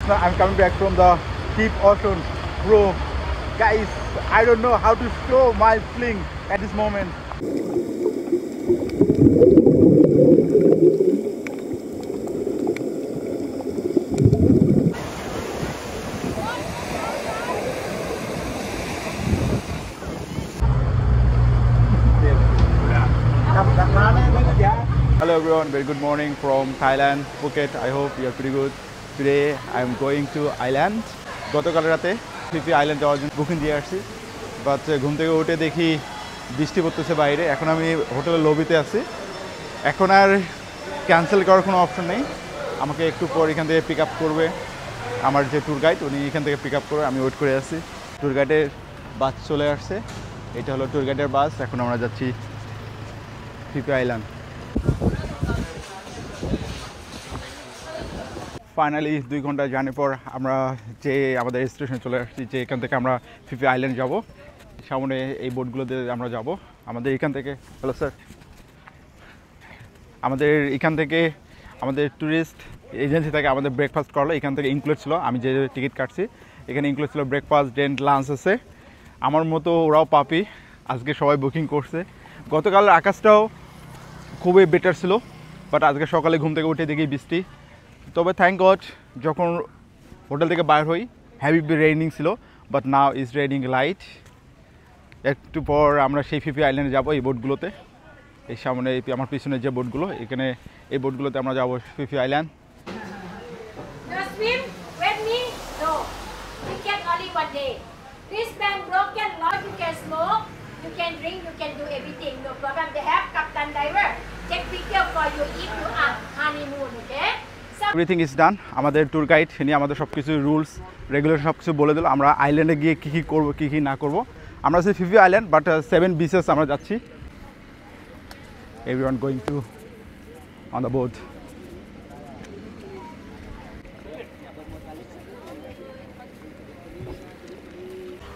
now I'm coming back from the deep ocean. Bro, guys, I don't know how to show my feeling at this moment. Hello everyone, very good morning from Thailand, Phuket. I hope you are pretty good. Today I am going to island. গতকাল রাতে Phi Phi island যাওয়ার জন্য booking দিয়ে আসছি, but ঘুম থেকে উঠে দেখি বৃষ্টি পড়তেছে বাইরে। এখন আমি হোটেলের লবিতে আছি। এখন আর ক্যান্সেল করার কোনো অপশন নেই। আমাকে একটু পর এখান থেকে পিক আপ করবে আমার যে ট্যুর গাইড, উনি এখান থেকে পিক আপ করবে। আমি ওয়েট করে আছি। ট্যুর গাইডের বাস চলে আসছে। এটা হলো ট্যুর গাইডের বাস। এখন আমরা যাচ্ছি ফিফি আইল্যান্ড। ফাইনালি 2 ঘন্টা জার্নি পর আমরা যে আমাদের স্টেশনে চলে আসছি, যে এখান থেকে আমরা ফিফি আইল্যান্ড যাব। সামনে এই বোটগুলোতে আমরা যাব। আমাদের এখান থেকে হ্যালো স্যার, আমাদের এখান থেকে আমাদের ট্যুরিস্ট এজেন্সি থেকে আমাদের ব্রেকফাস্ট করলো। এখান থেকে ইনক্লুড ছিল, আমি যে টিকিট কাটছি এখানে ইনক্লুড ছিল ব্রেকফাস্ট, দেন লাঞ্চ আছে। আমার মতো ওরাও পাপি, আজকে সবাই বুকিং করছে। গতকাল আকাশটাও খুবই বেটার ছিল, বাট আজকে সকালে ঘুম থেকে উঠে দেখি বৃষ্টি। তবে থ্যাংক গড যখন হোটেল থেকে বাইর হই হেভি রেইনিং ছিল, but now is raining light. একটু পর আমরা সেই ফিফি আইল্যান্ডে যাবো এই বোটগুলোতে। এই সামনে আমার পিছনে যে বোটগুলো, এখানে এই বোটগুলোতে আমরা যাবো Phi Phi island. You can drink, you can do everything, no problem. They have captain diver. Take picture for you if you are honeymoon, okay? Everything is done. আমাদের ট্যুর গাইড তিনি আমাদের সব কিছু রুলস রেগুলেশন সব কিছু বলে দিল। আমরা আইল্যান্ডে গিয়ে কী কী করবো, কী কী না করবো। আমরা আছি ফিফি আইল্যান্ড, বাট 7 বিচেস আমরা যাচ্ছি। Everyone going to on the boat.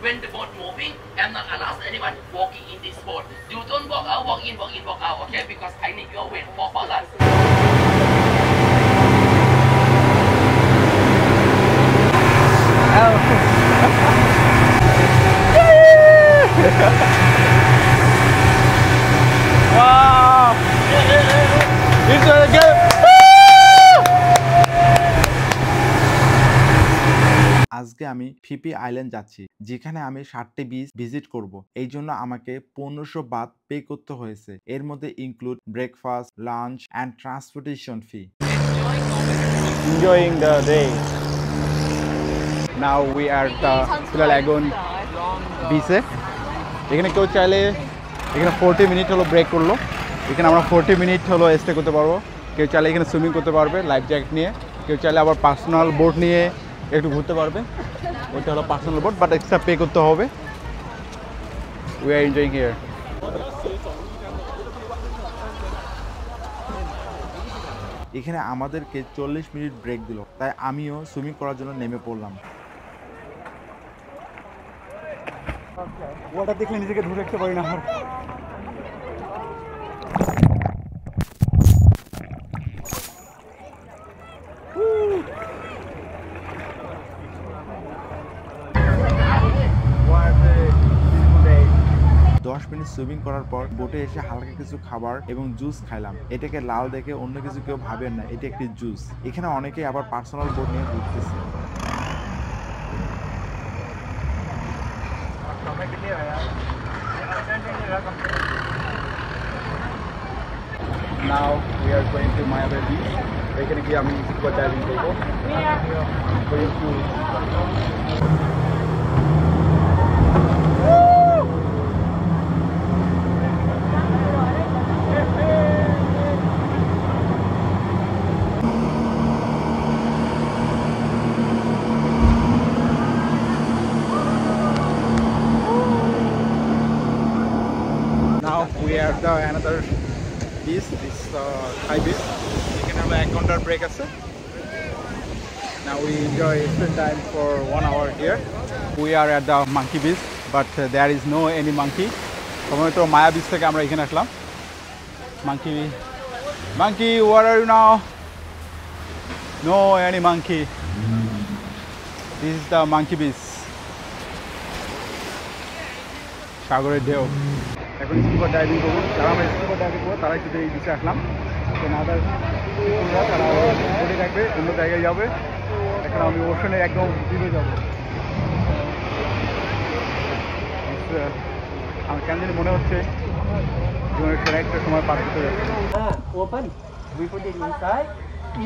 When the boat moving, I'm not allow anyone walking in this boat. You don't walk out, walk in, walk out, okay? Because I need your weight for balance. Wow! It's a game! আজকে আমি Phi Phi island যাচ্ছি, যেখানে আমি 7টি beach visit করব। এই জন্য আমাকে 1500 Baat pay করতে হয়েছে। এর মধ্যে include breakfast, lunch and transportation fee. Enjoying the day. Now we are at the Tulalagon beach. এখানে কেউ চাইলে এখানে 40 মিনিট হলো ব্রেক করলো। এখানে আমরা 40 মিনিট হলো স্টে করতে পারবো। কেউ চাইলে এখানে সুইমিং করতে পারবে লাইফ জ্যাকেট নিয়ে। কেউ চাইলে আবার পার্সোনাল বোট নিয়ে একটু ঘুরতে পারবে। ওইটা হলো personal boat, but extra pay করতে হবে। We are enjoying here. এখানে আমাদেরকে 40 মিনিট ব্রেক দিল, তাই আমিও সুইমিং করার জন্য নেমে পড়লাম। ওটা দেখলে নিজেকে ধরে রাখতে পারি না। 10 মিনিট সুইমিং করার পর বোটে এসে হালকা কিছু খাবার এবং জুস খাইলাম। এটাকে লাল দেখে অন্য কিছু কেউ ভাবেন না, এটা একটি জুস। এখানে অনেকেই আবার পার্সোনাল বোট নিয়ে ঘুরতেছে। Now we are going to Maya Bay beach. এখানে গিয়ে আমি স্কুবা ডাইভিং করবো। Now we are at another beach, this Thai beach. এখানে আমরা 1 ঘন্টার ব্রেক আছে। Now we enjoy spend time for 1 hour here. We are at the monkey beach, but there is no any monkey. সম্ভবত মায়া beach থেকে আমরা এখানে আসলাম। Monkey, where are you now? No any monkey. This is the monkey beach. সাগরের ঢেউ। এখন scuba diving করবো, যারা আমরা স্কুবা ডাইভিং করবো তারাই শুধু এই বিচে আসলাম। তো নাদার তারা বোটে থাকবে, অন্য জায়গায় যাবে। এখন আমি ওশনে একদম ডিপে যাবো। আমার কেন জানি মনে হচ্ছে জীবনের সেরা একটা সময় পার করতে যাচ্ছে। Open. We put it inside.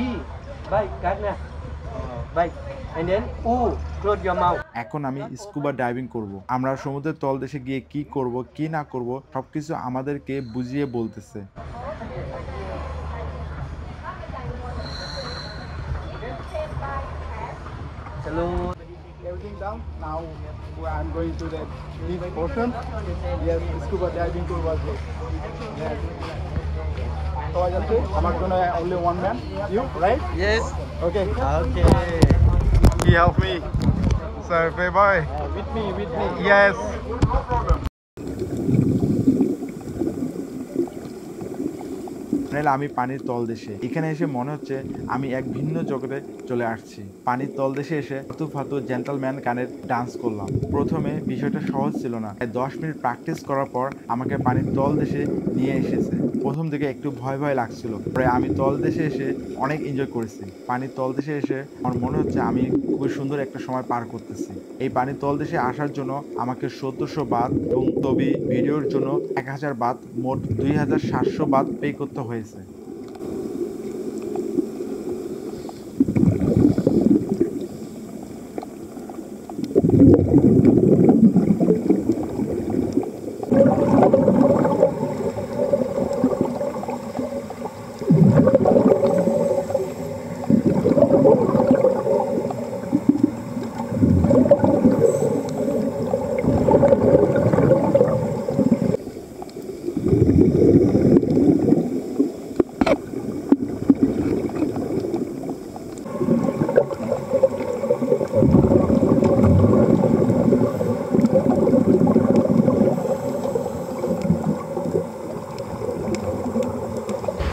E. Bite. Cut na. Bite. And then close your mouth. এখন আমি স্কুবা ডাইভিং করব। আমরা সমুদ্রের তলদেশে গিয়ে কি করব কি না করব সবকিছু আমাদেরকে বুঝিয়ে বলতেছে। Hello. Everything down. Now I'm going to the deep ocean. Yes, scuba diving tour was good. Yes. So I just say, I'm not gonna only one man. You, right? Yes. Okay. Okay. He helped me. So bye bye. With me. Yes. No problem. আমি পানির তলদেশে এখানে এসে মনে হচ্ছে আমি এক ভিন্ন জগতে চলে আসছি। পানির তলদেশে এসে ফাতু জেন্টলম্যান গানের ডান্স করলাম। প্রথমে বিষয়টা সহজ ছিল না, 10 মিনিট প্র্যাকটিস করার পর আমাকে পানির তলদেশে নিয়ে এসেছে। প্রথম দিকে একটু ভয় লাগছিল, পরে আমি তলদেশে এসে অনেক এনজয় করেছি। পানির তলদেশে এসে আমার মনে হচ্ছে আমি খুবই সুন্দর একটা সময় পার করতেছি। এই পানির তলদেশে আসার জন্য আমাকে 1700 বাত এবং ছবি ভিডিওর জন্য 1000 বাত, মোট 2700 বাত পে করতে হয়েছে।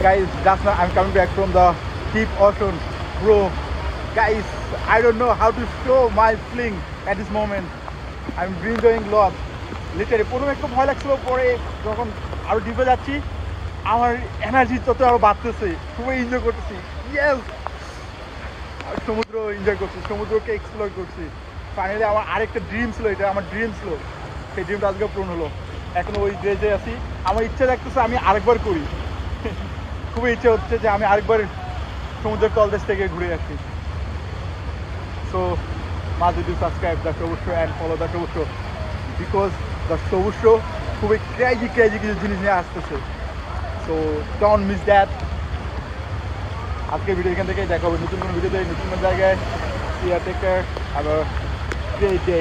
Guys, that's why I'm coming back from the deep ocean. Bro, guys, I don't know how to show my feeling at this moment. I'm enjoying a lot. Literally, প্রথমে একটু ভয় লাগছিল, পরে যখন আরো ডিপে যাচ্ছি আমার এনার্জি তত আরো বাড়তেছে, খুবই এনজয় করতেছি। ইয়েস, সমুদ্র এনজয় করছি, সমুদ্রকে এক্সপ্লোর করছি। ফাইনালি আমার আরেকটা ড্রিম ছিল, এটা আমার ড্রিম ছিল, সেই ড্রিমটা আজকে পূরণ হলো। এখন ওই ড্রেজে আছি, আমার ইচ্ছা থাকতেছে আমি আরেকবার করি। খুবই ইচ্ছে হচ্ছে যে আমি আরেকবার সমুদ্রের তলদেশ থেকে ঘুরে আসি। So must do subscribe the সবুজ শো অ্যান্ড ফলো দ্য সবুজ শো, বিকজ দ্য সবুজ শো খুবই ক্রেজি কিছু জিনিস নিয়ে আসতেছে। So don't miss that. আজকে ভিডিও এখান থেকে দেখা হবে নতুন কোনো ভিডিওতে, নতুন কোনো জায়গায়। See you, take care, have a great day.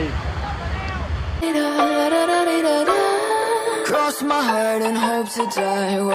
Cross my heart and hope to die.